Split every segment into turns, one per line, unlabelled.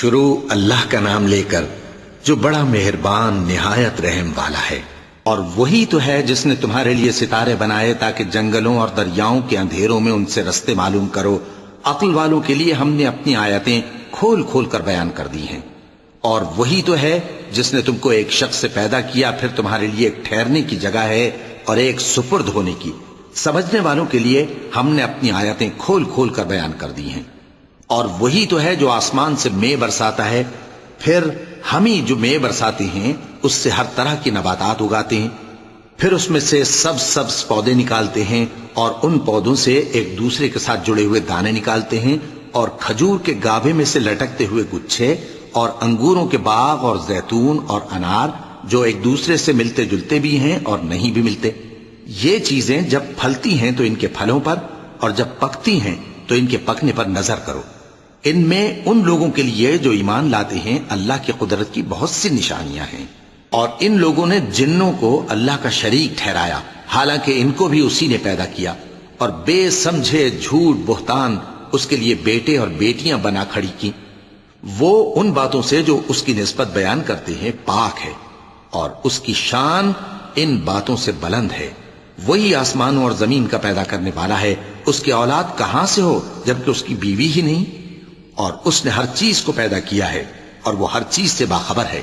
شروع اللہ کا نام لے کر جو بڑا مہربان نہایت رحم والا ہے۔ اور وہی تو ہے جس نے تمہارے لیے ستارے بنائے تاکہ جنگلوں اور دریاؤں کے اندھیروں میں ان سے رستے معلوم کرو۔ عقل والوں کے لیے ہم نے اپنی آیتیں کھول کھول کر بیان کر دی ہیں۔ اور وہی تو ہے جس نے تم کو ایک شخص سے پیدا کیا، پھر تمہارے لیے ایک ٹھہرنے کی جگہ ہے اور ایک سپرد ہونے کی۔ سمجھنے والوں کے لیے ہم نے اپنی آیتیں کھول کھول کر بیان کر دی ہیں۔ اور وہی تو ہے جو آسمان سے مے برساتا ہے، پھر ہم ہی جو مے برساتے ہیں اس سے ہر طرح کی نباتات اگاتے ہیں، پھر اس میں سے سبز پودے نکالتے ہیں اور ان پودوں سے ایک دوسرے کے ساتھ جڑے ہوئے دانے نکالتے ہیں، اور کھجور کے گابھے میں سے لٹکتے ہوئے گچھے، اور انگوروں کے باغ اور زیتون اور انار جو ایک دوسرے سے ملتے جلتے بھی ہیں اور نہیں بھی ملتے۔ یہ چیزیں جب پھلتی ہیں تو ان کے پھلوں پر، اور جب پکتی ہیں تو ان کے پکنے پر نظر کرو۔ ان میں ان لوگوں کے لیے جو ایمان لاتے ہیں اللہ کی قدرت کی بہت سی نشانیاں ہیں۔ اور ان لوگوں نے جنوں کو اللہ کا شریک ٹھہرایا، حالانکہ ان کو بھی اسی نے پیدا کیا، اور بے سمجھے جھوٹ بہتان اس کے لیے بیٹے اور بیٹیاں بنا کھڑی کی۔ وہ ان باتوں سے جو اس کی نسبت بیان کرتے ہیں پاک ہے، اور اس کی شان ان باتوں سے بلند ہے۔ وہی آسمانوں اور زمین کا پیدا کرنے والا ہے، اس کی اولاد کہاں سے ہو جبکہ اس کی بیوی ہی نہیں؟ اور اس نے ہر چیز کو پیدا کیا ہے اور وہ ہر چیز سے باخبر ہے۔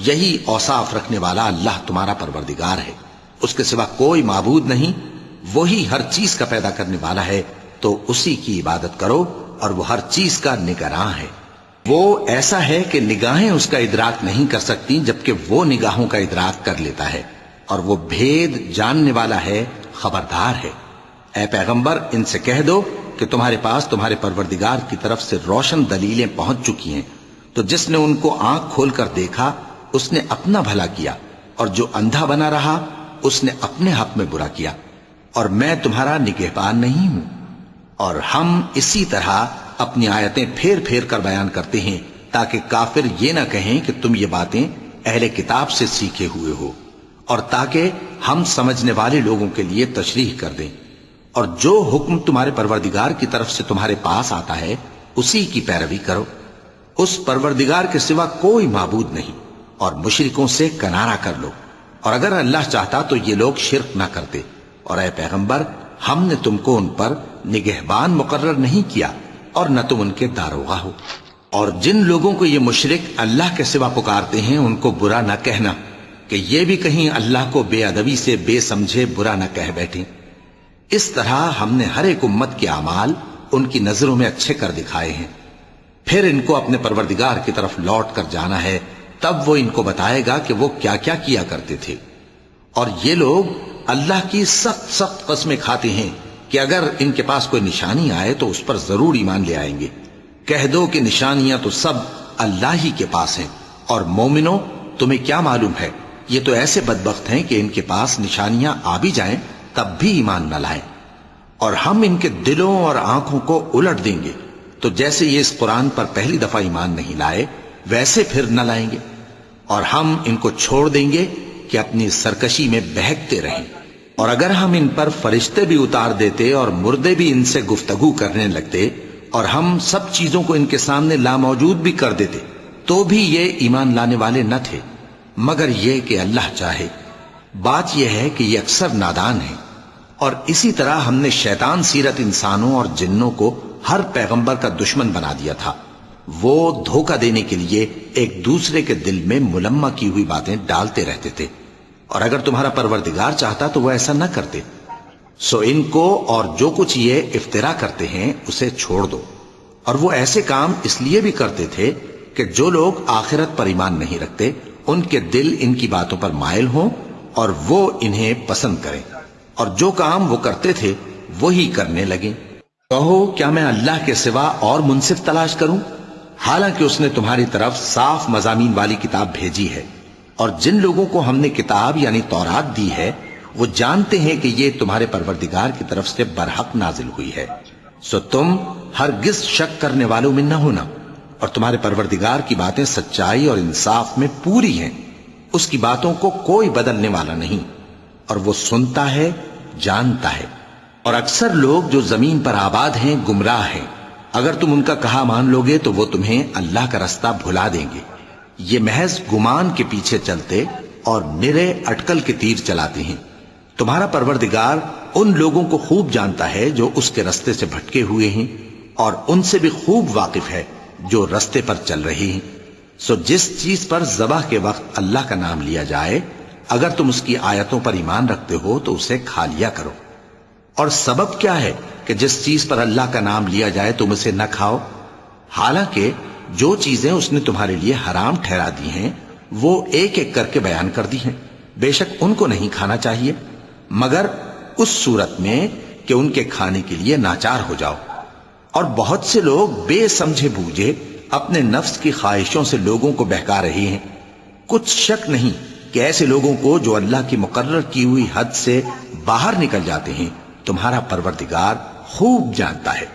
یہی اوصاف رکھنے والا اللہ تمہارا پروردگار ہے، اس کے سوا کوئی معبود نہیں۔ وہی ہر چیز کا پیدا کرنے والا ہے، تو اسی کی عبادت کرو، اور وہ ہر چیز کا نگراں ہے۔ وہ ایسا ہے کہ نگاہیں اس کا ادراک نہیں کر سکتی جبکہ وہ نگاہوں کا ادراک کر لیتا ہے، اور وہ بھید جاننے والا ہے، خبردار ہے۔ اے پیغمبر ان سے کہہ دو کہ تمہارے پاس تمہارے پروردگار کی طرف سے روشن دلیلیں پہنچ چکی ہیں، تو جس نے ان کو آنکھ کھول کر دیکھا اس نے اپنا بھلا کیا، اور جو اندھا بنا رہا اس نے اپنے حق میں برا کیا، اور میں تمہارا نگہبان نہیں ہوں۔ اور ہم اسی طرح اپنی آیتیں پھیر پھیر کر بیان کرتے ہیں تاکہ کافر یہ نہ کہیں کہ تم یہ باتیں اہل کتاب سے سیکھے ہوئے ہو، اور تاکہ ہم سمجھنے والے لوگوں کے لیے تشریح کر دیں۔ اور جو حکم تمہارے پروردگار کی طرف سے تمہارے پاس آتا ہے اسی کی پیروی کرو، اس پروردگار کے سوا کوئی معبود نہیں، اور مشرکوں سے کنارہ کر لو، اور اگر اللہ چاہتا تو یہ لوگ شرک نہ کرتے۔ اور اے پیغمبر ہم نے تم کو ان پر نگہبان مقرر نہیں کیا، اور نہ تم ان کے داروغہ ہو۔ اور جن لوگوں کو یہ مشرک اللہ کے سوا پکارتے ہیں ان کو برا نہ کہنا کہ یہ بھی کہیں اللہ کو بے ادبی سے بے سمجھے برا نہ کہہ بیٹھیں۔ اس طرح ہم نے ہر ایک امت کے اعمال ان کی نظروں میں اچھے کر دکھائے ہیں، پھر ان کو اپنے پروردگار کی طرف لوٹ کر جانا ہے، تب وہ ان کو بتائے گا کہ وہ کیا کیا کیا کرتے تھے۔ اور یہ لوگ اللہ کی سخت سخت قسمیں کھاتے ہیں کہ اگر ان کے پاس کوئی نشانی آئے تو اس پر ضرور ایمان لے آئیں گے۔ کہہ دو کہ نشانیاں تو سب اللہ ہی کے پاس ہیں، اور مومنوں تمہیں کیا معلوم ہے، یہ تو ایسے بدبخت ہیں کہ ان کے پاس نشانیاں آ بھی جائیں تب بھی ایمان نہ لائیں۔ اور ہم ان کے دلوں اور آنکھوں کو الٹ دیں گے، تو جیسے یہ اس قرآن پر پہلی دفعہ ایمان نہیں لائے ویسے پھر نہ لائیں گے، اور ہم ان کو چھوڑ دیں گے کہ اپنی سرکشی میں بہکتے رہیں۔ اور اگر ہم ان پر فرشتے بھی اتار دیتے اور مردے بھی ان سے گفتگو کرنے لگتے، اور ہم سب چیزوں کو ان کے سامنے لاموجود بھی کر دیتے، تو بھی یہ ایمان لانے والے نہ تھے، مگر یہ کہ اللہ چاہے۔ بات یہ ہے کہ یہ اکثر نادان ہیں۔ اور اسی طرح ہم نے شیطان سیرت انسانوں اور جنوں کو ہر پیغمبر کا دشمن بنا دیا تھا۔ وہ دھوکہ دینے کے لیے ایک دوسرے کے دل میں ملمہ کی ہوئی باتیں ڈالتے رہتے تھے، اور اگر تمہارا پروردگار چاہتا تو وہ ایسا نہ کرتے۔ سو ان کو اور جو کچھ یہ افترا کرتے ہیں اسے چھوڑ دو۔ اور وہ ایسے کام اس لیے بھی کرتے تھے کہ جو لوگ آخرت پر ایمان نہیں رکھتے ان کے دل ان کی باتوں پر مائل ہوں اور وہ انہیں پسند کریں، اور جو کام وہ کرتے تھے وہی کرنے لگیں۔ کہو کیا میں اللہ کے سوا اور منصف تلاش کروں، حالانکہ اس نے تمہاری طرف صاف مضامین والی کتاب بھیجی ہے، اور جن لوگوں کو ہم نے کتاب یعنی تورات دی ہے وہ جانتے ہیں کہ یہ تمہارے پروردگار کی طرف سے برحق نازل ہوئی ہے۔ سو تم ہرگز شک کرنے والوں میں نہ ہونا، اور تمہارے پروردگار کی باتیں سچائی اور انصاف میں پوری ہیں، اس کی باتوں کو کوئی بدلنے والا نہیں، اور وہ سنتا ہے جانتا ہے۔ اور اکثر لوگ جو زمین پر آباد ہیں گمراہ ہیں، اگر تم ان کا کہا مان لوگے تو وہ تمہیں اللہ کا رستہ بھلا دیں گے. یہ محض گمان کے پیچھے چلتے اور نرے اٹکل کے تیر چلاتے ہیں. تمہارا پروردگار ان لوگوں کو خوب جانتا ہے جو اس کے رستے سے بھٹکے ہوئے ہیں، اور ان سے بھی خوب واقف ہے جو رستے پر چل رہے ہیں. سو جس چیز پر ذبح کے وقت اللہ کا نام لیا جائے، اگر تم اس کی آیتوں پر ایمان رکھتے ہو تو اسے کھا لیا کرو. اور سبب کیا ہے کہ جس چیز پر اللہ کا نام لیا جائے تم اسے نہ کھاؤ؟ حالانکہ جو چیزیں اس نے تمہارے لیے حرام ٹھہرا دی ہیں وہ ایک ایک کر کے بیان کر دی ہیں. بے شک ان کو نہیں کھانا چاہیے مگر اس صورت میں کہ ان کے کھانے کے لیے ناچار ہو جاؤ. اور بہت سے لوگ بے سمجھے بوجھے اپنے نفس کی خواہشوں سے لوگوں کو بہکا رہے ہیں. کچھ شک نہیں کہ ایسے لوگوں کو جو اللہ کی مقرر کی ہوئی حد سے باہر نکل جاتے ہیں تمہارا پروردگار خوب جانتا ہے.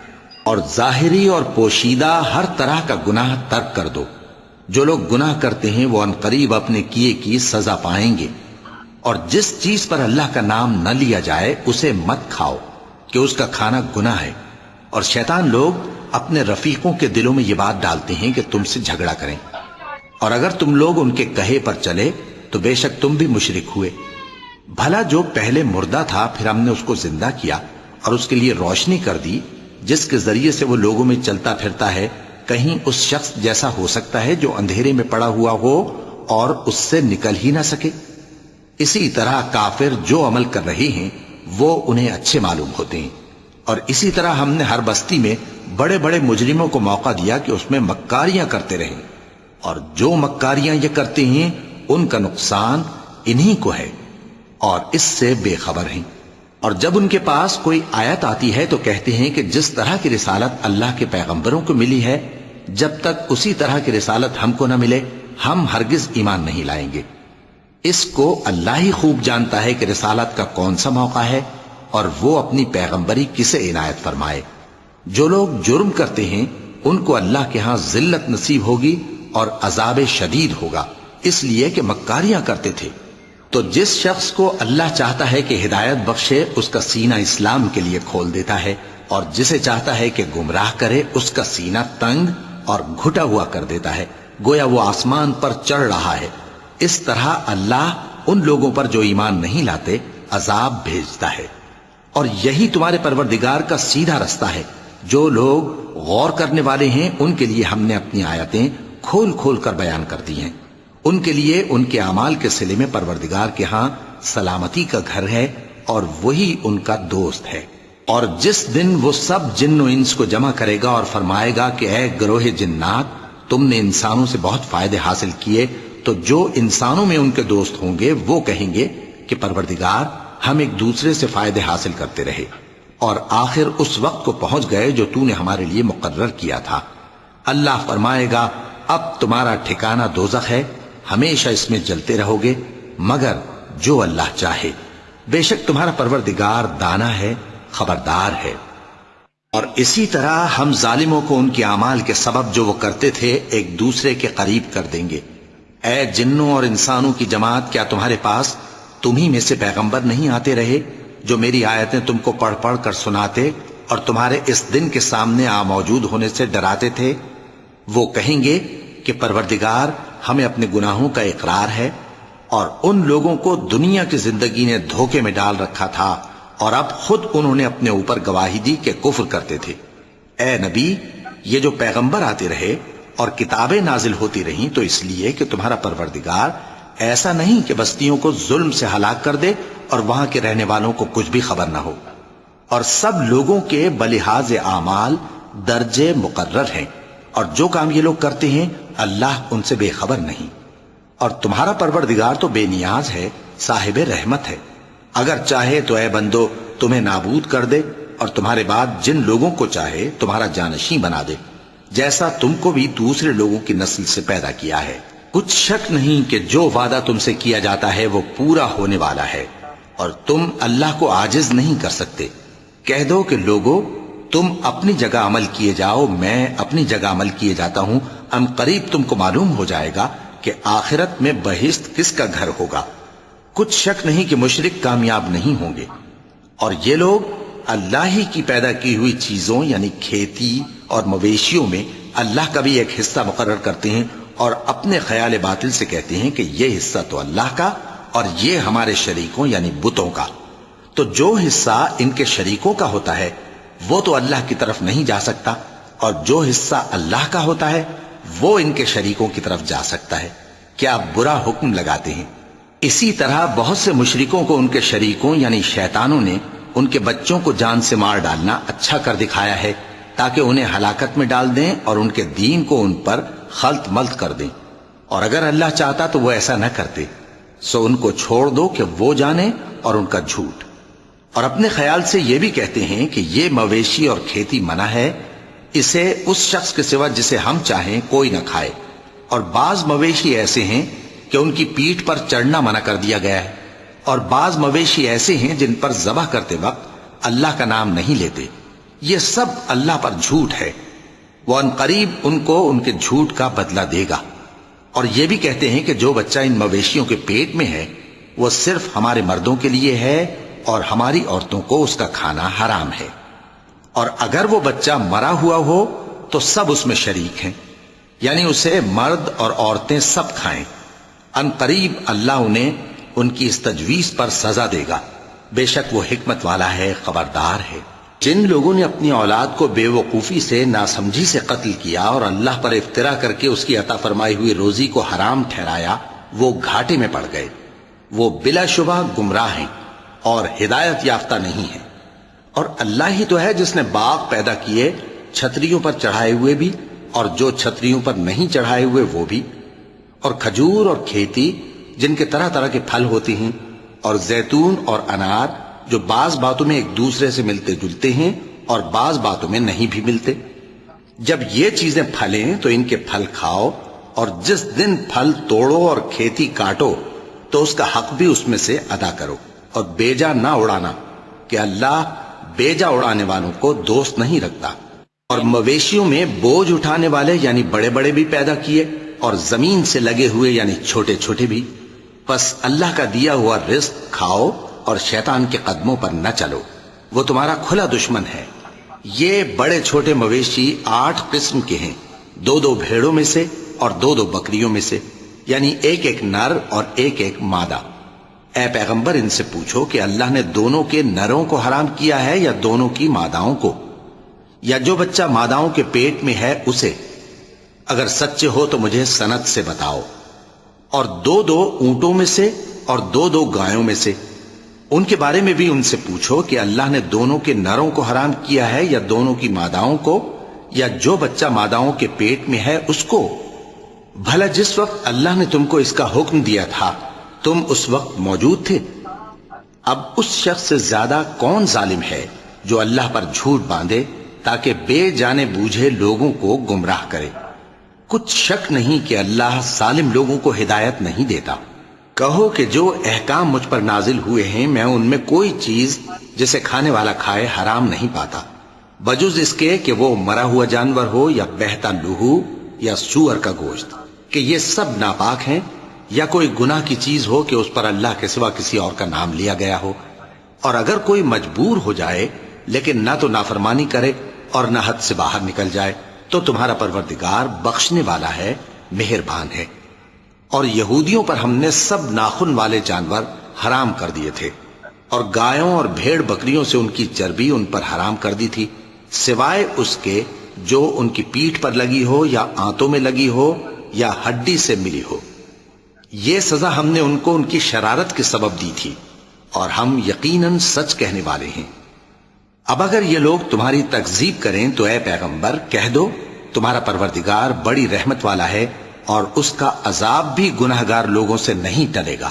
اور ظاہری اور پوشیدہ ہر طرح کا گناہ ترک کر دو. جو لوگ گناہ کرتے ہیں وہ عنقریب اپنے کیے کی سزا پائیں گے. اور جس چیز پر اللہ کا نام نہ لیا جائے اسے مت کھاؤ کہ اس کا کھانا گناہ ہے. اور شیطان لوگ اپنے رفیقوں کے دلوں میں یہ بات ڈالتے ہیں کہ تم سے جھگڑا کریں، اور اگر تم لوگ ان کے کہے پر چلے تو بے شک تم بھی مشرک ہوئے. بھلا جو پہلے مردہ تھا پھر ہم نے اس کو زندہ کیا اور اس کے لیے روشنی کر دی جس کے ذریعے سے وہ لوگوں میں چلتا پھرتا ہے، کہیں اس شخص جیسا ہو سکتا ہے جو اندھیرے میں پڑا ہوا ہو اور اس سے نکل ہی نہ سکے؟ اسی طرح کافر جو عمل کر رہے ہیں وہ انہیں اچھے معلوم ہوتے ہیں. اور اسی طرح ہم نے ہر بستی میں بڑے بڑے مجرموں کو موقع دیا کہ اس میں مکاریاں کرتے رہیں، اور جو مکاریاں یہ کرتے ہیں ان کا نقصان انہی کو ہے اور اس سے بے خبر ہیں. اور جب ان کے پاس کوئی آیت آتی ہے تو کہتے ہیں کہ جس طرح کی رسالت اللہ کے پیغمبروں کو ملی ہے جب تک اسی طرح کی رسالت ہم کو نہ ملے ہم ہرگز ایمان نہیں لائیں گے. اس کو اللہ ہی خوب جانتا ہے کہ رسالت کا کون سا موقع ہے اور وہ اپنی پیغمبری کسے عنایت فرمائے. جو لوگ جرم کرتے ہیں ان کو اللہ کے ہاں ذلت نصیب ہوگی اور عذاب شدید ہوگا، اس لیے کہ مکاریاں کرتے تھے. تو جس شخص کو اللہ چاہتا ہے کہ ہدایت بخشے اس کا سینہ اسلام کے لیے کھول دیتا ہے، اور جسے چاہتا ہے کہ گمراہ کرے اس کا سینہ تنگ اور گھٹا ہوا کر دیتا ہے، گویا وہ آسمان پر چڑھ رہا ہے. اس طرح اللہ ان لوگوں پر جو ایمان نہیں لاتے عذاب بھیجتا ہے. اور یہی تمہارے پروردگار کا سیدھا رستہ ہے. جو لوگ غور کرنے والے ہیں ان کے لیے ہم نے اپنی آیتیں کھول کھول کر بیان کر دی ہیں. ان کے لیے ان کے اعمال کے صلے میں پروردگار کے ہاں سلامتی کا گھر ہے اور وہی ان کا دوست ہے. اور جس دن وہ سب جن و انس کو جمع کرے گا اور فرمائے گا کہ اے گروہ جنات، تم نے انسانوں سے بہت فائدے حاصل کیے، تو جو انسانوں میں ان کے دوست ہوں گے وہ کہیں گے کہ پروردگار ہم ایک دوسرے سے فائدے حاصل کرتے رہے اور آخر اس وقت کو پہنچ گئے جو تو نے ہمارے لیے مقرر کیا تھا. اللہ فرمائے گا اب تمہارا ٹھکانہ دوزخ ہے، ہمیشہ اس میں جلتے رہو گے مگر جو اللہ چاہے. بے شک تمہارا پروردگار دانا ہے، خبردار ہے. اور اسی طرح ہم ظالموں کو ان کے اعمال کے سبب جو وہ کرتے تھے ایک دوسرے کے قریب کر دیں گے. اے جنوں اور انسانوں کی جماعت، کیا تمہارے پاس تمہیں میں سے پیغمبر نہیں آتے رہے جو میری آیتیں تم کو پڑھ پڑھ کر سناتے اور تمہارے اس دن کے سامنے موجود ہونے سے ڈراتے تھے؟ وہ کہیں گے کہ پروردگار ہمیں اپنے گناہوں کا اقرار ہے، اور ان لوگوں کو دنیا کی زندگی نے دھوکے میں ڈال رکھا تھا اور اب خود انہوں نے اپنے اوپر گواہی دی کہ کفر کرتے تھے. اے نبی، یہ جو پیغمبر آتے رہے اور کتابیں نازل ہوتی رہیں تو اس لیے کہ تمہارا پروردگار ایسا نہیں کہ بستیوں کو ظلم سے ہلاک کر دے اور وہاں کے رہنے والوں کو کچھ بھی خبر نہ ہو. اور سب لوگوں کے بلحاظ اعمال درجے مقرر ہیں، اور جو کام یہ لوگ کرتے ہیں اللہ ان سے بے خبر نہیں. اور تمہارا پروردگار تو بے نیاز ہے، صاحب رحمت ہے. اگر چاہے تو اے بندو تمہیں نابود کر دے اور تمہارے بعد جن لوگوں کو چاہے تمہارا جانشین بنا دے، جیسا تم کو بھی دوسرے لوگوں کی نسل سے پیدا کیا ہے. کچھ شک نہیں کہ جو وعدہ تم سے کیا جاتا ہے وہ پورا ہونے والا ہے، اور تم اللہ کو عاجز نہیں کر سکتے. کہہ دو کہ لوگو تم اپنی جگہ عمل کیے جاؤ، میں اپنی جگہ عمل کیے جاتا ہوں. ان قریب تم کو معلوم ہو جائے گا کہ آخرت میں بہشت کس کا گھر ہوگا. کچھ شک نہیں کہ مشرک کامیاب نہیں ہوں گے. اور یہ لوگ اللہ ہی کی پیدا کی ہوئی چیزوں یعنی کھیتی اور مویشیوں میں اللہ کا بھی ایک حصہ مقرر کرتے ہیں اور اپنے خیال باطل سے کہتے ہیں کہ یہ حصہ تو اللہ کا اور یہ ہمارے شریکوں یعنی بتوں کا. تو جو حصہ ان کے شریکوں کا ہوتا ہے وہ تو اللہ کی طرف نہیں جا سکتا، اور جو حصہ اللہ کا ہوتا ہے وہ ان کے شریکوں کی طرف جا سکتا ہے. کیا برا حکم لگاتے ہیں. اسی طرح بہت سے مشرکوں کو ان کے شریکوں یعنی شیطانوں نے ان کے بچوں کو جان سے مار ڈالنا اچھا کر دکھایا ہے تاکہ انہیں ہلاکت میں ڈال دیں اور ان کے دین کو ان پر خلط ملط کر دیں. اور اگر اللہ چاہتا تو وہ ایسا نہ کرتے. سو ان کو چھوڑ دو کہ وہ جانے اور ان کا جھوٹ. اور اپنے خیال سے یہ بھی کہتے ہیں کہ یہ مویشی اور کھیتی منع ہے، اسے اس شخص کے سوا جسے ہم چاہیں کوئی نہ کھائے. اور بعض مویشی ایسے ہیں کہ ان کی پیٹھ پر چڑھنا منع کر دیا گیا ہے، اور بعض مویشی ایسے ہیں جن پر ذبح کرتے وقت اللہ کا نام نہیں لیتے. یہ سب اللہ پر جھوٹ ہے. وہ ان قریب ان کو ان کے جھوٹ کا بدلہ دے گا. اور یہ بھی کہتے ہیں کہ جو بچہ ان مویشیوں کے پیٹ میں ہے وہ صرف ہمارے مردوں کے لیے ہے اور ہماری عورتوں کو اس کا کھانا حرام ہے. اور اگر وہ بچہ مرا ہوا ہو تو سب اس میں شریک ہیں، یعنی اسے مرد اور عورتیں سب کھائیں. ان قریب اللہ انہیں ان کی اس تجویز پر سزا دے گا. بے شک وہ حکمت والا ہے، خبردار ہے. جن لوگوں نے اپنی اولاد کو بے وقوفی سے ناسمجھی سے قتل کیا اور اللہ پر افترا کر کے اس کی عطا فرمائی ہوئی روزی کو حرام ٹھہرایا وہ گھاٹے میں پڑ گئے. وہ بلا شبہ گمراہ ہیں اور ہدایت یافتہ نہیں ہیں. اور اللہ ہی تو ہے جس نے باغ پیدا کیے چھتریوں پر چڑھائے ہوئے بھی اور جو چھتریوں پر نہیں چڑھائے ہوئے وہ بھی، اور کھجور اور کھیتی جن کے طرح طرح کے پھل ہوتے ہیں، اور زیتون اور انار جو بعض باتوں میں ایک دوسرے سے ملتے جلتے ہیں اور بعض باتوں میں نہیں بھی ملتے. جب یہ چیزیں پھلیں تو ان کے پھل کھاؤ، اور جس دن پھل توڑو اور کھیتی کاٹو تو اس کا حق بھی اس میں سے ادا کرو. اور بیجا نہ اڑانا کہ اللہ بیجا اڑانے والوں کو دوست نہیں رکھتا. اور مویشیوں میں بوجھ اٹھانے والے یعنی بڑے بڑے بھی پیدا کیے اور زمین سے لگے ہوئے یعنی چھوٹے چھوٹے بھی. پس اللہ کا دیا ہوا رزق کھاؤ اور شیطان کے قدموں پر نہ چلو، وہ تمہارا کھلا دشمن ہے. یہ بڑے چھوٹے مویشی 8 قسم کے ہیں، 2 بھیڑوں میں سے اور 2 بکریوں میں سے، یعنی ایک نر اور ایک مادہ. اے پیغمبر ان سے پوچھو کہ اللہ نے دونوں کے نروں کو حرام کیا ہے یا دونوں کی ماداؤں کو، یا جو بچہ ماداؤں کے پیٹ میں ہے اسے؟ اگر سچے ہو تو مجھے سند سے بتاؤ. اور 2 اونٹوں میں سے اور 2 گایوں میں سے. ان کے بارے میں بھی ان سے پوچھو کہ اللہ نے دونوں کے نروں کو حرام کیا ہے یا دونوں کی ماداؤں کو، یا جو بچہ ماداؤں کے پیٹ میں ہے اس کو. بھلا جس وقت اللہ نے تم کو اس کا حکم دیا تھا تم اس وقت موجود تھے؟ اب اس شخص سے زیادہ کون ظالم ہے جو اللہ پر جھوٹ باندھے تاکہ بے جانے بوجھے لوگوں کو گمراہ کرے. کچھ شک نہیں کہ اللہ ظالم لوگوں کو ہدایت نہیں دیتا. کہو کہ جو احکام مجھ پر نازل ہوئے ہیں میں ان میں کوئی چیز جسے کھانے والا کھائے حرام نہیں پاتا، بجز اس کے کہ وہ مرا ہوا جانور ہو یا بہتا لہو یا سور کا گوشت، کہ یہ سب ناپاک ہیں، یا کوئی گناہ کی چیز ہو کہ اس پر اللہ کے سوا کسی اور کا نام لیا گیا ہو. اور اگر کوئی مجبور ہو جائے لیکن نہ تو نافرمانی کرے اور نہ حد سے باہر نکل جائے تو تمہارا پروردگار بخشنے والا ہے، مہربان ہے. اور یہودیوں پر ہم نے سب ناخن والے جانور حرام کر دیے تھے، اور گایوں اور بھیڑ بکریوں سے ان کی چربی ان پر حرام کر دی تھی، سوائے اس کے جو ان کی پیٹھ پر لگی ہو یا آنتوں میں لگی ہو یا ہڈی سے ملی ہو. یہ سزا ہم نے ان کو ان کی شرارت کے سبب دی تھی، اور ہم یقیناً سچ کہنے والے ہیں. اب اگر یہ لوگ تمہاری تکذیب کریں تو اے پیغمبر کہہ دو تمہارا پروردگار بڑی رحمت والا ہے اور اس کا عذاب بھی گناہگار لوگوں سے نہیں ٹلے گا.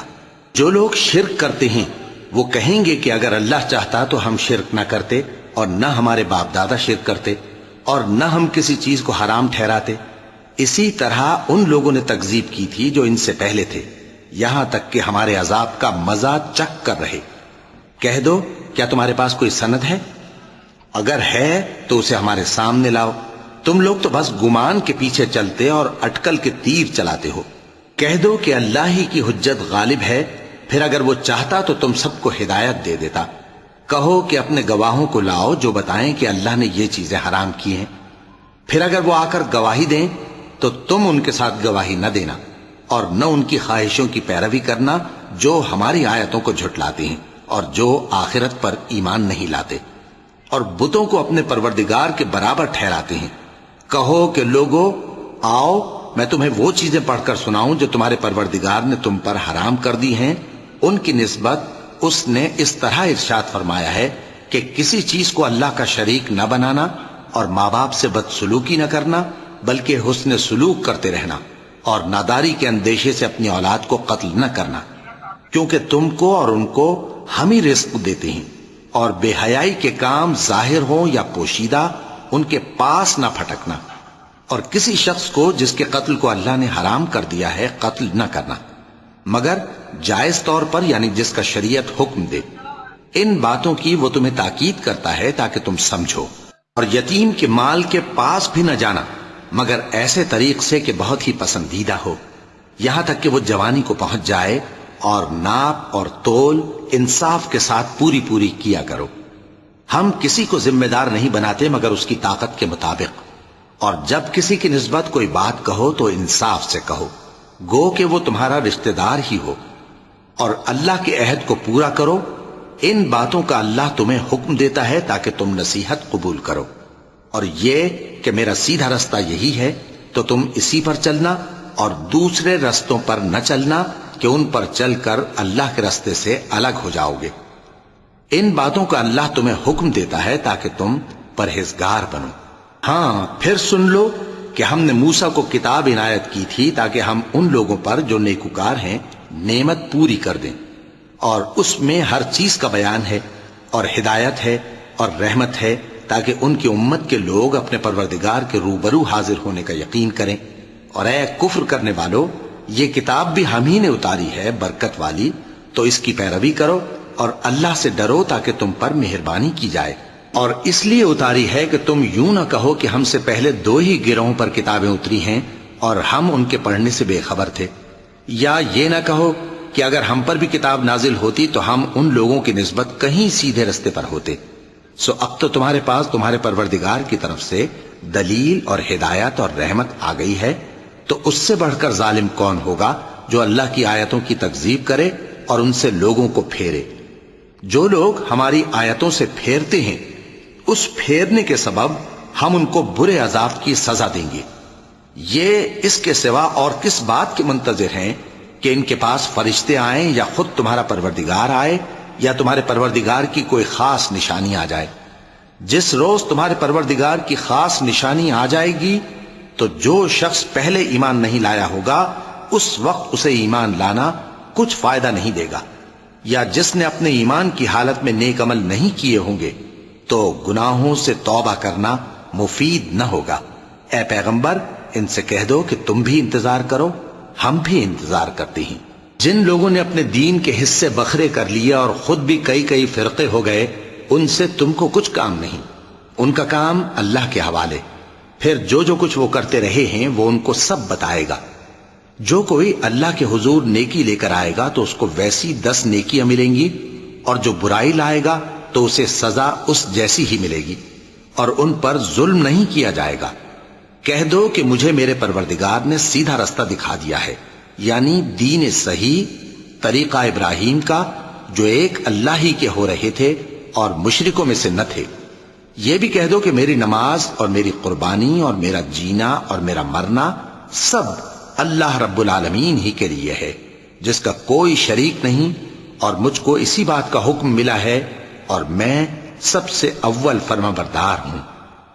جو لوگ شرک کرتے ہیں وہ کہیں گے کہ اگر اللہ چاہتا تو ہم شرک نہ کرتے اور نہ ہمارے باپ دادا شرک کرتے اور نہ ہم کسی چیز کو حرام ٹھہراتے. اسی طرح ان لوگوں نے تکذیب کی تھی جو ان سے پہلے تھے، یہاں تک کہ ہمارے عذاب کا مزہ چکھ کر رہے. کہہ دو کیا تمہارے پاس کوئی سند ہے؟ اگر ہے تو اسے ہمارے سامنے لاؤ. تم لوگ تو بس گمان کے پیچھے چلتے اور اٹکل کے تیر چلاتے ہو. کہہ دو کہ اللہ ہی کی حجت غالب ہے، پھر اگر وہ چاہتا تو تم سب کو ہدایت دے دیتا. کہو کہ اپنے گواہوں کو لاؤ جو بتائیں کہ اللہ نے یہ چیزیں حرام کی ہیں. پھر اگر وہ آ کر گواہی دیں تو تم ان کے ساتھ گواہی نہ دینا اور نہ ان کی خواہشوں کی پیروی کرنا جو ہماری آیتوں کو جھٹلاتے ہیں اور جو آخرت پر ایمان نہیں لاتے اور بتوں کو اپنے پروردگار کے برابر ٹھہراتے ہیں. کہو کہ لوگو آؤ میں تمہیں وہ چیزیں پڑھ کر سناؤں جو تمہارے پروردگار نے تم پر حرام کر دی ہیں. ان کی نسبت اس نے اس طرح ارشاد فرمایا ہے کہ کسی چیز کو اللہ کا شریک نہ بنانا اور ماں باپ سے بدسلوکی نہ کرنا بلکہ حسن سلوک کرتے رہنا اور ناداری کے اندیشے سے اپنی اولاد کو قتل نہ کرنا کیونکہ تم کو اور ان کو ہم ہی رزق دیتے ہیں. اور بے حیائی کے کام ظاہر ہوں یا پوشیدہ ان کے پاس نہ پھٹکنا اور کسی شخص کو جس کے قتل کو اللہ نے حرام کر دیا ہے قتل نہ کرنا مگر جائز طور پر یعنی جس کا شریعت حکم دے. ان باتوں کی وہ تمہیں تاکید کرتا ہے تاکہ تم سمجھو. اور یتیم کے مال کے پاس بھی نہ جانا مگر ایسے طریق سے کہ بہت ہی پسندیدہ ہو یہاں تک کہ وہ جوانی کو پہنچ جائے اور ناپ اور تول انصاف کے ساتھ پوری پوری کیا کرو. ہم کسی کو ذمہ دار نہیں بناتے مگر اس کی طاقت کے مطابق. اور جب کسی کی نسبت کوئی بات کہو تو انصاف سے کہو گو کہ وہ تمہارا رشتہ دار ہی ہو. اور اللہ کے عہد کو پورا کرو. ان باتوں کا اللہ تمہیں حکم دیتا ہے تاکہ تم نصیحت قبول کرو. اور یہ کہ میرا سیدھا رستہ یہی ہے تو تم اسی پر چلنا اور دوسرے رستوں پر نہ چلنا کہ ان پر چل کر اللہ کے رستے سے الگ ہو جاؤ گے. ان باتوں کا اللہ تمہیں حکم دیتا ہے تاکہ تم پرہیزگار بنو. ہاں پھر سن لو کہ ہم نے موسیٰ کو کتاب عنایت کی تھی تاکہ ہم ان لوگوں پر جو نیکوکار ہیں نعمت پوری کر دیں اور اس میں ہر چیز کا بیان ہے اور ہدایت ہے اور رحمت ہے تاکہ ان کی امت کے لوگ اپنے پروردگار کے روبرو حاضر ہونے کا یقین کریں. اور اے کفر کرنے والو یہ کتاب بھی ہم ہی نے اتاری ہے برکت والی تو اس کی پیروی کرو اور اللہ سے ڈرو تاکہ تم پر مہربانی کی جائے. اور اس لیے اتاری ہے کہ تم یوں نہ کہو کہ ہم سے پہلے 2 ہی گروہوں پر کتابیں اتری ہیں اور ہم ان کے پڑھنے سے بے خبر تھے. یا یہ نہ کہو کہ اگر ہم پر بھی کتاب نازل ہوتی تو ہم ان لوگوں کی نسبت کہیں سیدھے رستے پر ہوتے. سو اب تو تمہارے پاس تمہارے پروردگار کی طرف سے دلیل اور ہدایت اور رحمت آ گئی ہے تو اس سے بڑھ کر ظالم کون ہوگا جو اللہ کی آیتوں کی تکذیب کرے اور ان سے لوگوں کو پھیرے. جو لوگ ہماری آیتوں سے پھیرتے ہیں اس پھیرنے کے سبب ہم ان کو برے عذاب کی سزا دیں گے. یہ اس کے سوا اور کس بات کے منتظر ہیں کہ ان کے پاس فرشتے آئیں یا خود تمہارا پروردگار آئے یا تمہارے پروردگار کی کوئی خاص نشانی آ جائے. جس روز تمہارے پروردگار کی خاص نشانی آ جائے گی تو جو شخص پہلے ایمان نہیں لایا ہوگا اس وقت اسے ایمان لانا کچھ فائدہ نہیں دے گا. یا جس نے اپنے ایمان کی حالت میں نیک عمل نہیں کیے ہوں گے تو گناہوں سے توبہ کرنا مفید نہ ہوگا. اے پیغمبر ان سے کہہ دو کہ تم بھی انتظار کرو ہم بھی انتظار کرتے ہیں. جن لوگوں نے اپنے دین کے حصے بکھرے کر لیے اور خود بھی کئی فرقے ہو گئے ان سے تم کو کچھ کام نہیں. ان کا کام اللہ کے حوالے. پھر جو کچھ وہ کرتے رہے ہیں وہ ان کو سب بتائے گا. جو کوئی اللہ کے حضور نیکی لے کر آئے گا تو اس کو ویسی 10 نیکیاں ملیں گی اور جو برائی لائے گا تو اسے سزا اس جیسی ہی ملے گی اور ان پر ظلم نہیں کیا جائے گا. کہہ دو کہ مجھے میرے پروردگار نے سیدھا رستہ دکھا دیا ہے یعنی دین صحیح طریقہ ابراہیم کا جو ایک اللہ ہی کے ہو رہے تھے اور مشرکوں میں سے نہ تھے. یہ بھی کہہ دو کہ میری نماز اور میری قربانی اور میرا جینا اور میرا مرنا سب اللہ رب العالمین ہی کے لیے ہے جس کا کوئی شریک نہیں اور مجھ کو اسی بات کا حکم ملا ہے اور میں سب سے اول فرما بردار ہوں.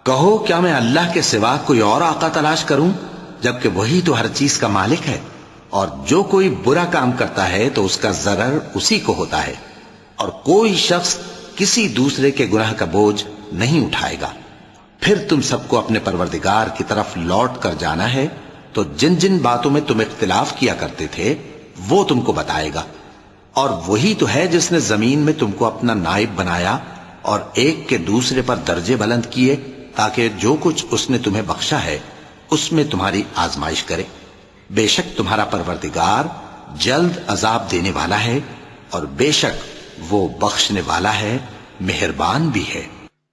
کہو کیا میں اللہ کے سوا کوئی اور آقا تلاش کروں جبکہ وہی تو ہر چیز کا مالک ہے. اور جو کوئی برا کام کرتا ہے تو اس کا ضرر اسی کو ہوتا ہے اور کوئی شخص کسی دوسرے کے گناہ کا بوجھ نہیں اٹھائے گا. پھر تم سب کو اپنے پروردگار کی طرف لوٹ کر جانا ہے تو جن جن باتوں میں تم اختلاف کیا کرتے تھے وہ تم کو بتائے گا. اور وہی تو ہے جس نے زمین میں تم کو اپنا نائب بنایا اور ایک کے دوسرے پر درجے بلند کیے تاکہ جو کچھ اس نے تمہیں بخشا ہے اس میں تمہاری آزمائش کرے. بے شک تمہارا پروردگار جلد عذاب دینے والا ہے اور بے شک وہ بخشنے والا ہے مہربان بھی ہے۔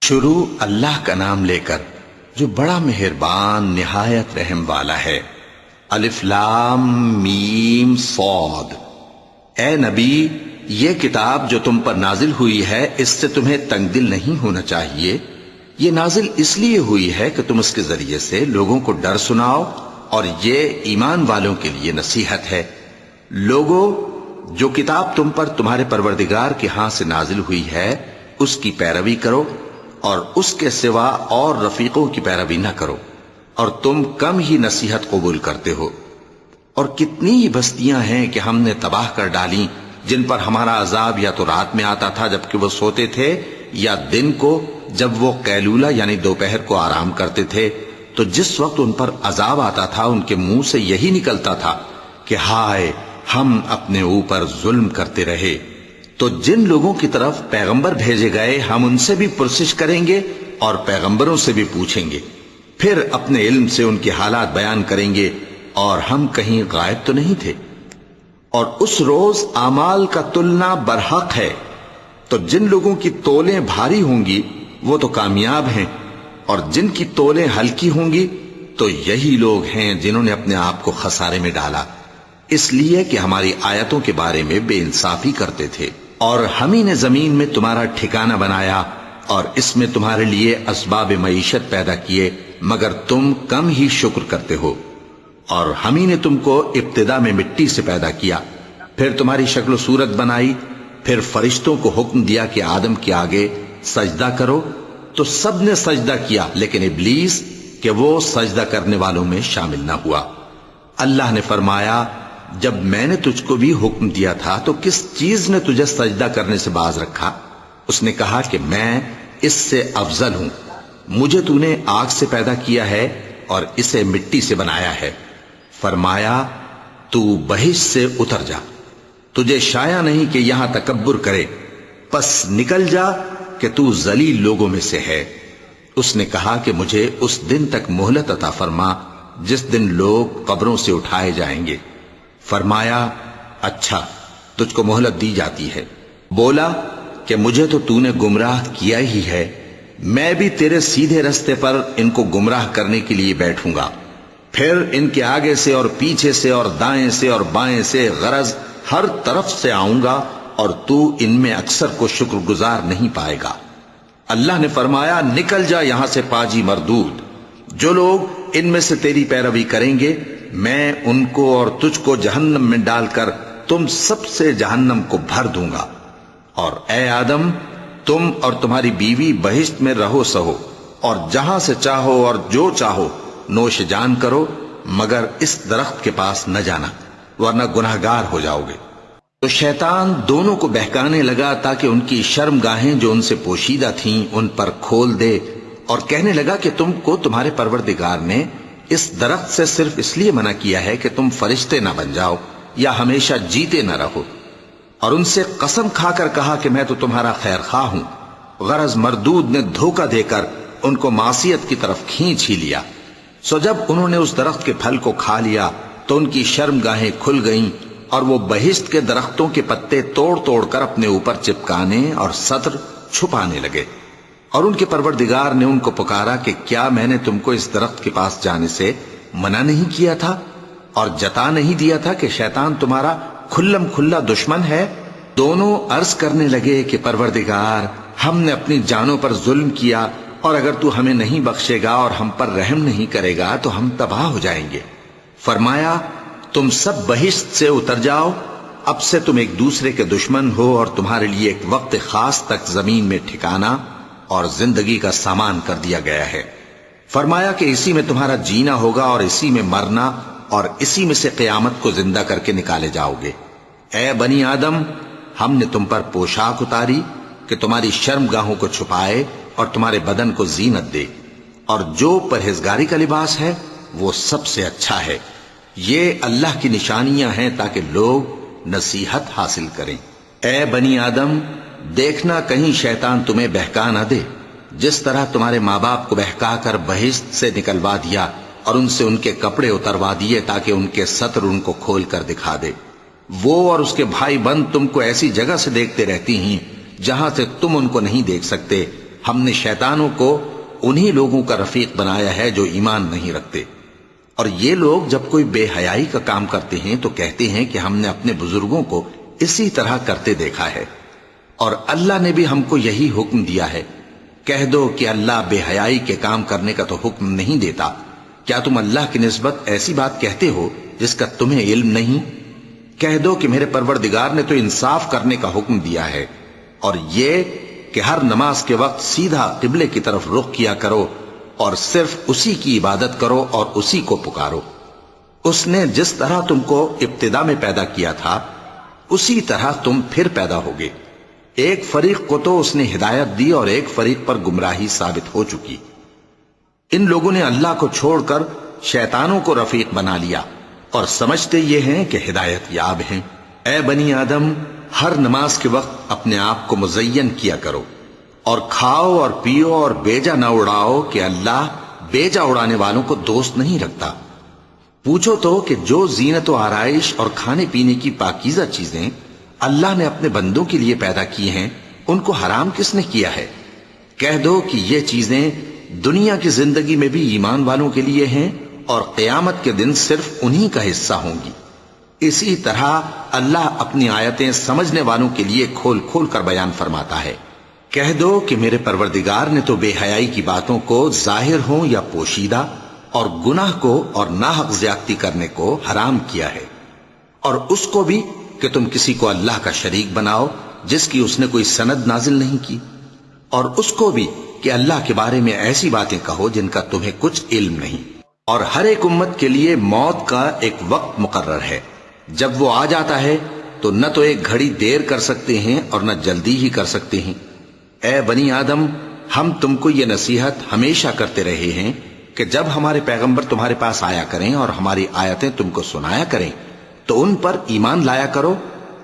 شروع اللہ کا نام لے کر جو بڑا مہربان نہایت رحم والا ہے۔ الف لام میم صاد۔ اے نبی، یہ کتاب جو تم پر نازل ہوئی ہے اس سے تمہیں تنگ دل نہیں ہونا چاہیے۔ یہ نازل اس لیے ہوئی ہے کہ تم اس کے ذریعے سے لوگوں کو ڈر سناؤ، اور یہ ایمان والوں کے لیے نصیحت ہے۔ لوگوں، جو کتاب تم پر تمہارے پروردگار کے ہاں سے نازل ہوئی ہے اس کی پیروی کرو، اور اس کے سوا اور رفیقوں کی پیروی نہ کرو، اور تم کم ہی نصیحت قبول کرتے ہو۔ اور کتنی ہی بستیاں ہیں کہ ہم نے تباہ کر ڈالیں جن پر ہمارا عذاب یا تو رات میں آتا تھا جبکہ وہ سوتے تھے، یا دن کو جب وہ قیلولہ یعنی دوپہر کو آرام کرتے تھے، تو جس وقت ان پر عذاب آتا تھا ان کے منہ سے یہی نکلتا تھا کہ ہائے، ہم اپنے اوپر ظلم کرتے رہے۔ تو جن لوگوں کی طرف پیغمبر بھیجے گئے ہم ان سے بھی پرسش کریں گے اور پیغمبروں سے بھی پوچھیں گے، پھر اپنے علم سے ان کے حالات بیان کریں گے، اور ہم کہیں غائب تو نہیں تھے۔ اور اس روز اعمال کا تلنا برحق ہے، تو جن لوگوں کی تولیں بھاری ہوں گی وہ تو کامیاب ہیں، اور جن کی تولیں ہلکی ہوں گی تو یہی لوگ ہیں جنہوں نے اپنے آپ کو خسارے میں ڈالا، اس لیے کہ ہماری آیتوں کے بارے میں بے انصافی کرتے تھے۔ اور ہم ہی نے زمین میں تمہارا ٹھکانہ بنایا اور اس میں تمہارے لیے اسباب معیشت پیدا کیے، مگر تم کم ہی شکر کرتے ہو۔ اور ہم ہی نے تم کو ابتدا میں مٹی سے پیدا کیا، پھر تمہاری شکل و صورت بنائی، پھر فرشتوں کو حکم دیا کہ آدم کے آگے سجدہ کرو، تو سب نے سجدہ کیا لیکن ابلیس کہ وہ سجدہ کرنے والوں میں شامل نہ ہوا۔ اللہ نے فرمایا، جب میں نے تجھ کو بھی حکم دیا تھا تو کس چیز نے تجھے سجدہ کرنے سے باز رکھا؟ اس نے کہا کہ میں اس سے افضل ہوں، مجھے تو نے آگ سے پیدا کیا ہے اور اسے مٹی سے بنایا ہے۔ فرمایا، تو بہشت سے اتر جا، تجھے شایع نہیں کہ یہاں تکبر کرے، پس نکل جا کہ تو ذلیل لوگوں میں سے ہے۔ اس نے کہا کہ مجھے اس دن تک مہلت عطا فرما جس دن لوگ قبروں سے اٹھائے جائیں گے۔ فرمایا، اچھا، تجھ کو مہلت دی جاتی ہے۔ بولا کہ مجھے تو نے گمراہ کیا ہی ہے، میں بھی تیرے سیدھے رستے پر ان کو گمراہ کرنے کے لیے بیٹھوں گا، پھر ان کے آگے سے اور پیچھے سے اور دائیں سے اور بائیں سے، غرض ہر طرف سے آؤں گا، اور تو ان میں اکثر کو شکر گزار نہیں پائے گا۔ اللہ نے فرمایا، نکل جا یہاں سے پاجی مردود، جو لوگ ان میں سے تیری پیروی کریں گے میں ان کو اور تجھ کو جہنم میں ڈال کر تم سب سے جہنم کو بھر دوں گا۔ اور اے آدم، تم اور تمہاری بیوی بہشت میں رہو سہو، اور جہاں سے چاہو اور جو چاہو نوش جان کرو، مگر اس درخت کے پاس نہ جانا ورنہ گناہگار ہو جاؤ گے۔ تو شیطان دونوں کو بہکانے لگا تاکہ ان کی شرم گاہیں جو ان سے پوشیدہ تھیں ان پر کھول دے، اور کہنے لگا کہ تم کو تمہارے پروردگار نے اس درخت سے صرف اس لیے منع کیا ہے کہ تم فرشتے نہ بن جاؤ یا ہمیشہ جیتے نہ رہو۔ اور ان سے قسم کھا کر کہا کہ میں تو تمہارا خیر خواہ ہوں۔ غرض مردود نے دھوکہ دے کر ان کو معصیت کی طرف کھینچ ہی لیا۔ سو جب انہوں نے اس درخت کے پھل کو کھا لیا تو ان کی شرم گاہیں کھل گئیں، اور وہ بہشت کے درختوں کے پتے توڑ توڑ کر اپنے اوپر چپکانے اور سطر چھپانے لگے۔ اور ان کے پروردگار نے ان کو پکارا کہ کیا میں نے تم کو اس درخت کے پاس جانے سے منع نہیں کیا تھا، اور جتا نہیں دیا تھا کہ شیطان تمہارا کھلم کھلا دشمن ہے؟ دونوں عرض کرنے لگے کہ پروردگار، ہم نے اپنی جانوں پر ظلم کیا، اور اگر تو ہمیں نہیں بخشے گا اور ہم پر رحم نہیں کرے گا تو ہم تباہ ہو جائیں گے۔ فرمایا، تم سب بہشت سے اتر جاؤ، اب سے تم ایک دوسرے کے دشمن ہو، اور تمہارے لیے ایک وقت خاص تک زمین میں ٹھکانا اور زندگی کا سامان کر دیا گیا ہے۔ فرمایا کہ اسی میں تمہارا جینا ہوگا اور اسی میں مرنا، اور اسی میں سے قیامت کو زندہ کر کے نکالے جاؤ گے۔ اے بنی آدم، ہم نے تم پر پوشاک اتاری کہ تمہاری شرم گاہوں کو چھپائے اور تمہارے بدن کو زینت دے، اور جو پرہیزگاری کا لباس ہے وہ سب سے اچھا ہے۔ یہ اللہ کی نشانیاں ہیں تاکہ لوگ نصیحت حاصل کریں۔ اے بنی آدم، دیکھنا کہیں شیطان تمہیں بہکا نہ دے، جس طرح تمہارے ماں باپ کو بہکا کر بہشت سے نکلوا دیا اور ان سے ان کے کپڑے اتروا دیے تاکہ ان کے ستر ان کو کھول کر دکھا دے۔ وہ اور اس کے بھائی بند تم کو ایسی جگہ سے دیکھتے رہتی ہیں جہاں سے تم ان کو نہیں دیکھ سکتے، ہم نے شیطانوں کو انہی لوگوں کا رفیق بنایا ہے جو ایمان نہیں رکھتے۔ اور یہ لوگ جب کوئی بے حیائی کا کام کرتے ہیں تو کہتے ہیں کہ ہم نے اپنے بزرگوں کو اسی طرح کرتے دیکھا ہے، اور اللہ نے بھی ہم کو یہی حکم دیا ہے۔ کہہ دو کہ اللہ بے حیائی کے کام کرنے کا تو حکم نہیں دیتا، کیا تم اللہ کی نسبت ایسی بات کہتے ہو جس کا تمہیں علم نہیں؟ کہہ دو کہ میرے پروردگار نے تو انصاف کرنے کا حکم دیا ہے، اور یہ کہ ہر نماز کے وقت سیدھا قبلے کی طرف رخ کیا کرو اور صرف اسی کی عبادت کرو اور اسی کو پکارو۔ اس نے جس طرح تم کو ابتدا میں پیدا کیا تھا اسی طرح تم پھر پیدا ہوگے۔ ایک فریق کو تو اس نے ہدایت دی اور ایک فریق پر گمراہی ثابت ہو چکی۔ ان لوگوں نے اللہ کو چھوڑ کر شیطانوں کو رفیق بنا لیا اور سمجھتے یہ ہیں کہ ہدایت یاب ہیں۔ اے بنی آدم، ہر نماز کے وقت اپنے آپ کو مزین کیا کرو، اور کھاؤ اور پیو اور بیجا نہ اڑاؤ کہ اللہ بیجا اڑانے والوں کو دوست نہیں رکھتا۔ پوچھو تو کہ جو زینت و آرائش اور کھانے پینے کی پاکیزہ چیزیں اللہ نے اپنے بندوں کے لیے پیدا کی ہیں، ان کو حرام کس نے کیا ہے؟ کہہ دو کہ یہ چیزیں دنیا کی زندگی میں بھی ایمان والوں کے لیے ہیں اور قیامت کے دن صرف انہی کا حصہ ہوں گی۔ اسی طرح اللہ اپنی آیتیں سمجھنے والوں کے لیے کھول کھول کر بیان فرماتا ہے۔ کہہ دو کہ میرے پروردگار نے تو بے حیائی کی باتوں کو ظاہر ہوں یا پوشیدہ، اور گناہ کو اور ناحق زیادتی کرنے کو حرام کیا ہے، اور اس کو بھی کہ تم کسی کو اللہ کا شریک بناؤ جس کی اس نے کوئی سند نازل نہیں کی، اور اس کو بھی کہ اللہ کے بارے میں ایسی باتیں کہو جن کا تمہیں کچھ علم نہیں۔ اور ہر ایک امت کے لیے موت کا ایک وقت مقرر ہے، جب وہ آ جاتا ہے تو نہ تو ایک گھڑی دیر کر سکتے ہیں اور نہ جلدی ہی کر سکتے ہیں۔ اے بنی آدم، ہم تم کو یہ نصیحت ہمیشہ کرتے رہے ہیں کہ جب ہمارے پیغمبر تمہارے پاس آیا کریں اور ہماری آیتیں تم کو سنایا کریں تو ان پر ایمان لایا کرو،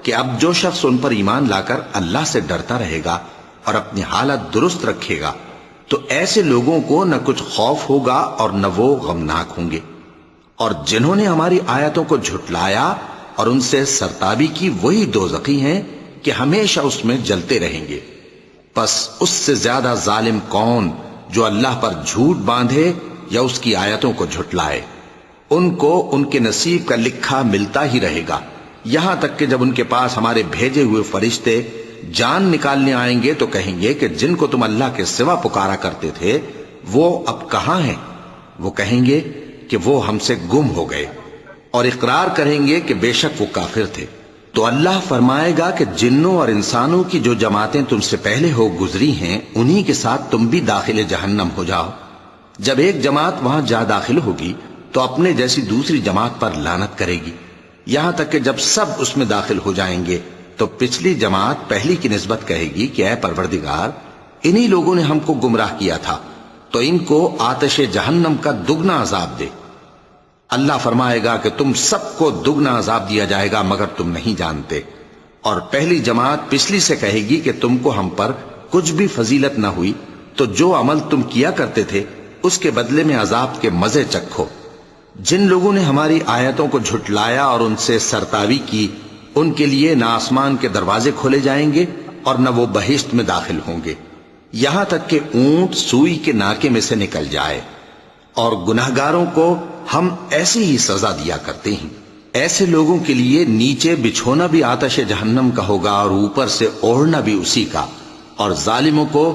کہ اب جو شخص ان پر ایمان لا کر اللہ سے ڈرتا رہے گا اور اپنی حالت درست رکھے گا تو ایسے لوگوں کو نہ کچھ خوف ہوگا اور نہ وہ غمناک ہوں گے۔ اور جنہوں نے ہماری آیتوں کو جھٹلایا اور ان سے سرتابی کی وہی دوزخی ہیں کہ ہمیشہ اس میں جلتے رہیں گے۔ پس اس سے زیادہ ظالم کون جو اللہ پر جھوٹ باندھے یا اس کی آیتوں کو جھٹلائے؟ ان کو ان کے نصیب کا لکھا ملتا ہی رہے گا، یہاں تک کہ جب ان کے پاس ہمارے بھیجے ہوئے فرشتے جان نکالنے آئیں گے تو کہیں گے کہ جن کو تم اللہ کے سوا پکارا کرتے تھے وہ اب کہاں ہیں؟ وہ کہیں گے کہ وہ ہم سے گم ہو گئے، اور اقرار کریں گے کہ بے شک وہ کافر تھے۔ تو اللہ فرمائے گا کہ جنوں اور انسانوں کی جو جماعتیں تم سے پہلے ہو گزری ہیں انہی کے ساتھ تم بھی داخل جہنم ہو جاؤ۔ جب ایک جماعت وہاں جا داخل ہوگی تو اپنے جیسی دوسری جماعت پر لعنت کرے گی، یہاں تک کہ جب سب اس میں داخل ہو جائیں گے تو پچھلی جماعت پہلی کی نسبت کہے گی کہ اے پروردگار، انہی لوگوں نے ہم کو گمراہ کیا تھا، تو ان کو آتش جہنم کا دگنا عذاب دے۔ اللہ فرمائے گا کہ تم سب کو دگنا عذاب دیا جائے گا مگر تم نہیں جانتے۔ اور پہلی جماعت پچھلی سے کہے گی کہ تم کو ہم پر کچھ بھی فضیلت نہ ہوئی، تو جو عمل تم کیا کرتے تھے اس کے بدلے میں عذاب کے مزے چکھو۔ جن لوگوں نے ہماری آیتوں کو جھٹلایا اور ان سے سرتاوی کی، ان کے لیے نہ آسمان کے دروازے کھولے جائیں گے اور نہ وہ بہشت میں داخل ہوں گے، یہاں تک کہ اونٹ سوئی کے ناکے میں سے نکل جائے۔ اور گناہگاروں کو ہم ایسی ہی سزا دیا کرتے ہیں۔ ایسے لوگوں کے لیے نیچے بچھونا بھی آتش جہنم کا ہوگا اور اوپر سے اوڑھنا بھی اسی کا، اور ظالموں کو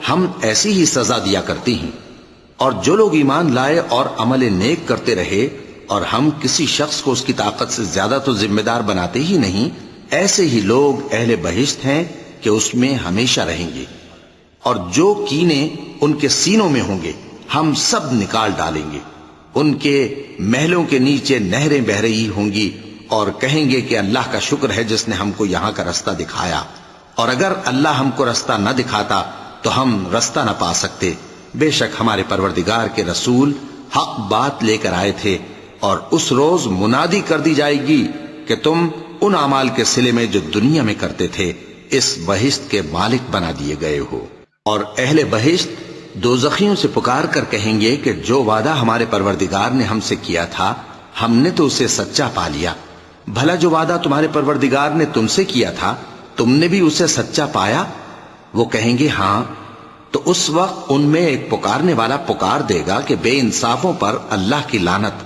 ہم ایسی ہی سزا دیا کرتے ہیں۔ اور جو لوگ ایمان لائے اور عمل نیک کرتے رہے اور ہم کسی شخص کو اس کی طاقت سے زیادہ تو ذمہ دار بناتے ہی نہیں، ایسے ہی لوگ اہل بہشت ہیں کہ اس میں ہمیشہ رہیں گے۔ اور جو کینے ان کے سینوں میں ہوں گے ہم سب نکال ڈالیں گے، ان کے محلوں کے نیچے نہریں بہہ رہی ہوں گی، اور کہیں گے کہ اللہ کا شکر ہے جس نے ہم کو یہاں کا رستہ دکھایا، اور اگر اللہ ہم کو رستہ نہ دکھاتا تو ہم رستہ نہ پا سکتے۔ بے شک ہمارے پروردگار کے رسول حق بات لے کر آئے تھے، اور اس روز منادی کر دی جائے گی کہ تم ان اعمال کے صلے میں جو دنیا میں کرتے تھے اس بہشت کے مالک بنا دیے گئے ہو۔ اور اہل بہشت دوزخیوں سے پکار کر کہیں گے کہ جو وعدہ ہمارے پروردگار نے ہم سے کیا تھا ہم نے تو اسے سچا پا لیا، بھلا جو وعدہ تمہارے پروردگار نے تم سے کیا تھا تم نے بھی اسے سچا پایا؟ وہ کہیں گے ہاں، تو اس وقت ان میں ایک پکارنے والا پکار دے گا کہ بے انصافوں پر اللہ کی لعنت،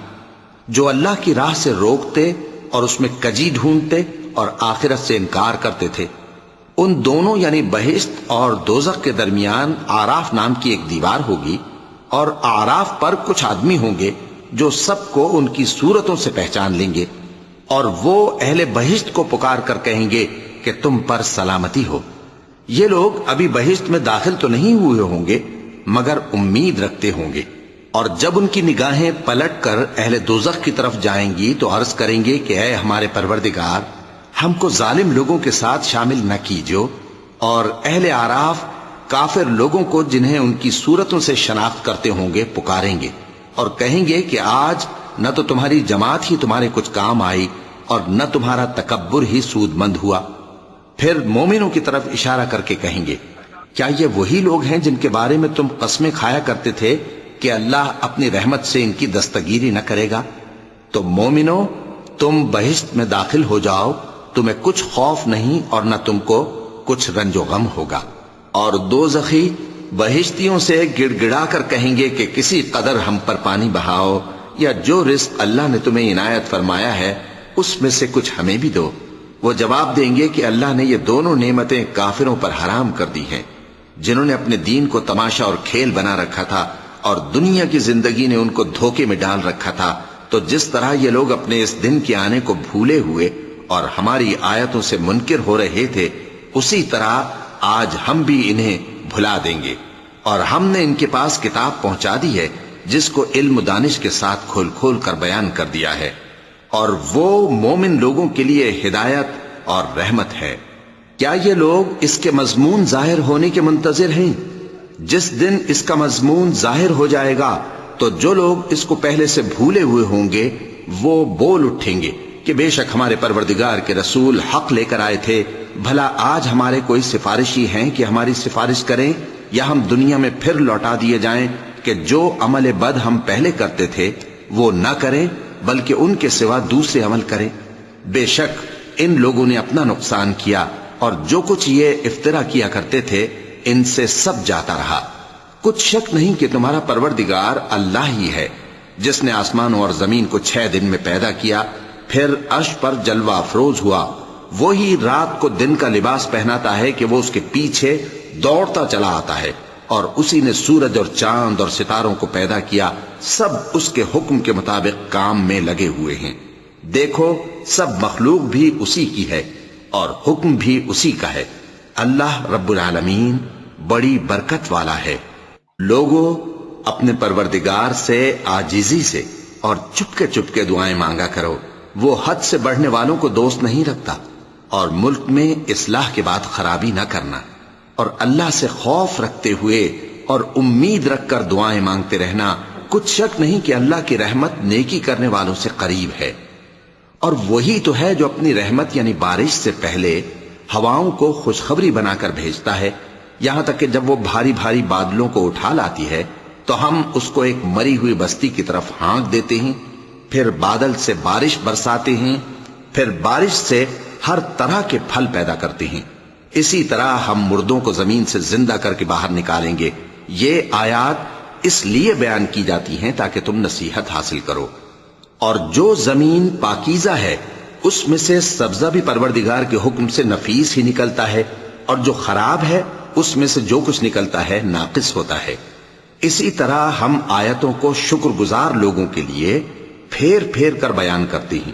جو اللہ کی راہ سے روکتے اور اس میں کجی ڈھونڈتے اور آخرت سے انکار کرتے تھے۔ ان دونوں یعنی بہشت اور دوزخ کے درمیان آراف نام کی ایک دیوار ہوگی، اور آراف پر کچھ آدمی ہوں گے جو سب کو ان کی صورتوں سے پہچان لیں گے، اور وہ اہل بہشت کو پکار کر کہیں گے کہ تم پر سلامتی ہو۔ یہ لوگ ابھی بہشت میں داخل تو نہیں ہوئے ہوں گے مگر امید رکھتے ہوں گے، اور جب ان کی نگاہیں پلٹ کر اہل دوزخ کی طرف جائیں گی تو عرض کریں گے کہ اے ہمارے پروردگار، ہم کو ظالم لوگوں کے ساتھ شامل نہ کیجو۔ اور اہل آراف کافر لوگوں کو جنہیں ان کی صورتوں سے شناخت کرتے ہوں گے پکاریں گے اور کہیں گے کہ آج نہ تو تمہاری جماعت ہی تمہارے کچھ کام آئی اور نہ تمہارا تکبر ہی سود مند ہوا۔ پھر مومنوں کی طرف اشارہ کر کے کہیں گے، کیا یہ وہی لوگ ہیں جن کے بارے میں تم قسمیں کھایا کرتے تھے کہ اللہ اپنی رحمت سے ان کی دستگیری نہ کرے گا؟ تو مومنوں، تم بہشت میں داخل ہو جاؤ، تمہیں کچھ خوف نہیں اور نہ تم کو کچھ رنج و غم ہوگا۔ اور دوزخی بہشتیوں سے گڑ گڑا کر کہیں گے کہ کسی قدر ہم پر پانی بہاؤ، یا جو رزق اللہ نے تمہیں عنایت فرمایا ہے اس میں سے کچھ ہمیں بھی دو۔ وہ جواب دیں گے کہ اللہ نے یہ دونوں نعمتیں کافروں پر حرام کر دی ہیں، جنہوں نے اپنے دین کو تماشا اور کھیل بنا رکھا تھا اور دنیا کی زندگی نے ان کو دھوکے میں ڈال رکھا تھا۔ تو جس طرح یہ لوگ اپنے اس دن کے آنے کو بھولے ہوئے اور ہماری آیتوں سے منکر ہو رہے تھے، اسی طرح آج ہم بھی انہیں بھلا دیں گے۔ اور ہم نے ان کے پاس کتاب پہنچا دی ہے جس کو علم و دانش کے ساتھ کھول کھول کر بیان کر دیا ہے، اور وہ مومن لوگوں کے لیے ہدایت اور رحمت ہے۔ کیا یہ لوگ اس کے مضمون ظاہر ہونے کے منتظر ہیں؟ جس دن اس کا مضمون ظاہر ہو جائے گا تو جو لوگ اس کو پہلے سے بھولے ہوئے ہوں گے وہ بول اٹھیں گے کہ بے شک ہمارے پروردگار کے رسول حق لے کر آئے تھے، بھلا آج ہمارے کوئی سفارشی ہیں کہ ہماری سفارش کریں، یا ہم دنیا میں پھر لوٹا دیے جائیں کہ جو عمل بد ہم پہلے کرتے تھے وہ نہ کریں بلکہ ان کے سوا دوسرے عمل کریں۔ بے شک ان لوگوں نے اپنا نقصان کیا، اور جو کچھ یہ افترا کیا کرتے تھے ان سے سب جاتا رہا۔ کچھ شک نہیں کہ تمہارا پروردگار اللہ ہی ہے جس نے آسمانوں اور زمین کو 6 دن میں پیدا کیا، پھر عرش پر جلوہ افروز ہوا۔ وہی رات کو دن کا لباس پہناتا ہے کہ وہ اس کے پیچھے دوڑتا چلا آتا ہے، اور اسی نے سورج اور چاند اور ستاروں کو پیدا کیا، سب اس کے حکم کے مطابق کام میں لگے ہوئے ہیں۔ دیکھو سب مخلوق بھی اسی کی ہے اور حکم بھی اسی کا ہے۔ اللہ رب العالمین بڑی برکت والا ہے۔ لوگوں، اپنے پروردگار سے عاجزی سے اور چپکے چپکے دعائیں مانگا کرو، وہ حد سے بڑھنے والوں کو دوست نہیں رکھتا، اور ملک میں اصلاح کے بعد خرابی نہ کرنا، اور اللہ سے خوف رکھتے ہوئے اور امید رکھ کر دعائیں مانگتے رہنا۔ کچھ شک نہیں کہ اللہ کی رحمت نیکی کرنے والوں سے قریب ہے، اور وہی تو ہے جو اپنی رحمت یعنی بارش سے پہلے ہواؤں کو خوشخبری بنا کر بھیجتا ہے، یہاں تک کہ جب وہ بھاری بھاری بادلوں کو اٹھا لاتی ہے تو ہم اس کو ایک مری ہوئی بستی کی طرف ہانک دیتے ہیں، پھر بادل سے بارش برساتے ہیں، پھر بارش سے ہر طرح کے پھل پیدا کرتے ہیں۔ اسی طرح ہم مردوں کو زمین سے زندہ کر کے باہر نکالیں گے۔ یہ آیات اس لیے بیان کی جاتی ہیں تاکہ تم نصیحت حاصل کرو۔ اور جو زمین پاکیزہ ہے اس میں سے سبزہ بھی پروردگار کے حکم سے نفیس ہی نکلتا ہے، اور جو خراب ہے اس میں سے جو کچھ نکلتا ہے ناقص ہوتا ہے۔ اسی طرح ہم آیتوں کو شکر گزار لوگوں کے لیے پھیر پھیر کر بیان کرتے ہیں۔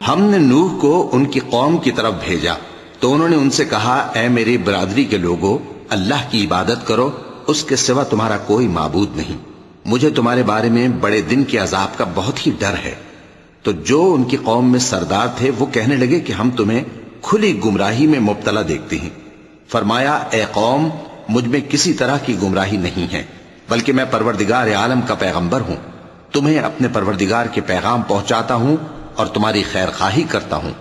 ہم نے نوح کو ان کی قوم کی طرف بھیجا تو انہوں نے ان سے کہا، اے میری برادری کے لوگوں، اللہ کی عبادت کرو، اس کے سوا تمہارا کوئی معبود نہیں۔ مجھے تمہارے بارے میں بڑے دن کے عذاب کا بہت ہی ڈر ہے۔ تو جو ان کی قوم میں سردار تھے وہ کہنے لگے کہ ہم تمہیں کھلی گمراہی میں مبتلا دیکھتے ہیں۔ فرمایا، اے قوم، مجھ میں کسی طرح کی گمراہی نہیں ہے، بلکہ میں پروردگار عالم کا پیغمبر ہوں، تمہیں اپنے پروردگار کے پیغام پہنچاتا ہوں اور تمہاری خیر خواہی کرتا ہوں،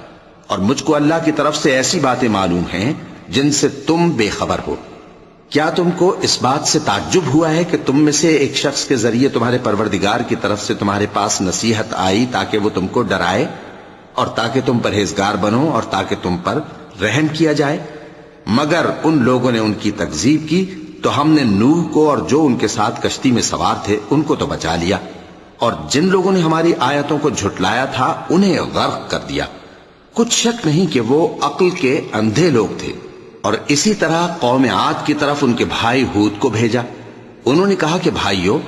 اور مجھ کو اللہ کی طرف سے ایسی باتیں معلوم ہیں جن سے تم بے خبر ہو۔ کیا تم کو اس بات سے تعجب ہوا ہے کہ تم میں سے ایک شخص کے ذریعے تمہارے پروردگار کی طرف سے تمہارے پاس نصیحت آئی تاکہ وہ تم کو ڈرائے اور تاکہ تم پرہیزگار بنو اور تاکہ تم پر رحم کیا جائے؟ مگر ان لوگوں نے ان کی تکذیب کی تو ہم نے نوح کو اور جو ان کے ساتھ کشتی میں سوار تھے ان کو تو بچا لیا، اور جن لوگوں نے ہماری آیتوں کو جھٹلایا تھا انہیں غرق کر دیا۔ کچھ شک نہیں کہ وہ عقل کے اندھے لوگ تھے۔ اور اسی طرح قوم عاد کی طرف ان کے بھائی ہود کو بھیجا۔ انہوں نے کہا کہ بھائیو،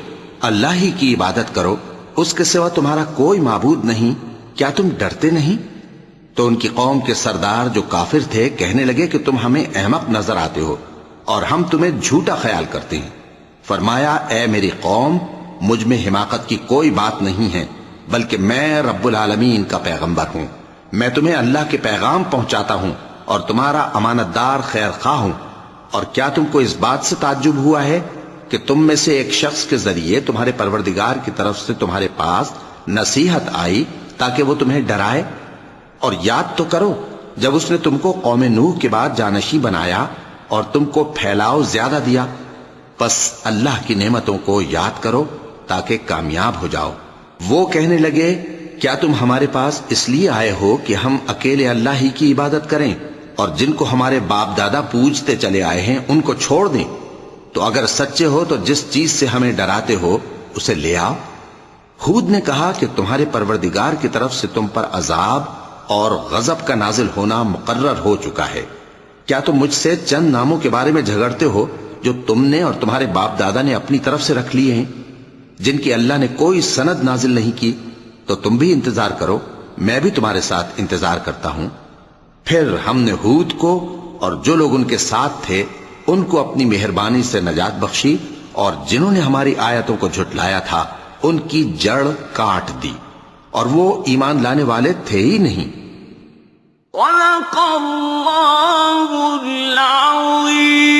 اللہ ہی کی عبادت کرو، اس کے سوا تمہارا کوئی معبود نہیں، کیا تم ڈرتے نہیں؟ تو ان کی قوم کے سردار جو کافر تھے کہنے لگے کہ تم ہمیں احمق نظر آتے ہو اور ہم تمہیں جھوٹا خیال کرتے ہیں۔ فرمایا، اے میری قوم، مجھ میں حماقت کی کوئی بات نہیں ہے، بلکہ میں رب العالمین کا پیغمبر ہوں۔ میں تمہیں اللہ کے پیغام پہنچاتا ہوں اور تمہارا امانت دار خیر خواہ ہوں۔ اور کیا تم کو اس بات سے تعجب ہوا ہے کہ تم میں سے ایک شخص کے ذریعے تمہارے پروردگار کی طرف سے تمہارے پاس نصیحت آئی تاکہ وہ تمہیں ڈرائے؟ اور یاد تو کرو جب اس نے تم کو قوم نوح کے بعد جانشی بنایا اور تم کو پھیلاؤ زیادہ دیا، پس اللہ کی نعمتوں کو یاد کرو تاکہ کامیاب ہو جاؤ۔ وہ کہنے لگے، کیا تم ہمارے پاس اس لیے آئے ہو کہ ہم اکیلے اللہ ہی کی عبادت کریں اور جن کو ہمارے باپ دادا پوجتے چلے آئے ہیں ان کو چھوڑ دیں؟ تو اگر سچے ہو تو جس چیز سے ہمیں ڈراتے ہو اسے لے آؤ۔ ہود نے کہا کہ تمہارے پروردگار کی طرف سے تم پر عذاب اور غضب کا نازل ہونا مقرر ہو چکا ہے۔ کیا تم مجھ سے چند ناموں کے بارے میں جھگڑتے ہو جو تم نے اور تمہارے باپ دادا نے اپنی طرف سے رکھ لیے ہیں، جن کی اللہ نے کوئی سند نازل نہیں کی؟ تو تم بھی انتظار کرو، میں بھی تمہارے ساتھ انتظار کرتا ہوں۔ پھر ہم نے ہود کو اور جو لوگ ان کے ساتھ تھے ان کو اپنی مہربانی سے نجات بخشی، اور جنہوں نے ہماری آیتوں کو جھٹلایا تھا ان کی جڑ کاٹ دی، اور وہ ایمان لانے والے تھے ہی نہیں۔
صدق اللہ العظیم۔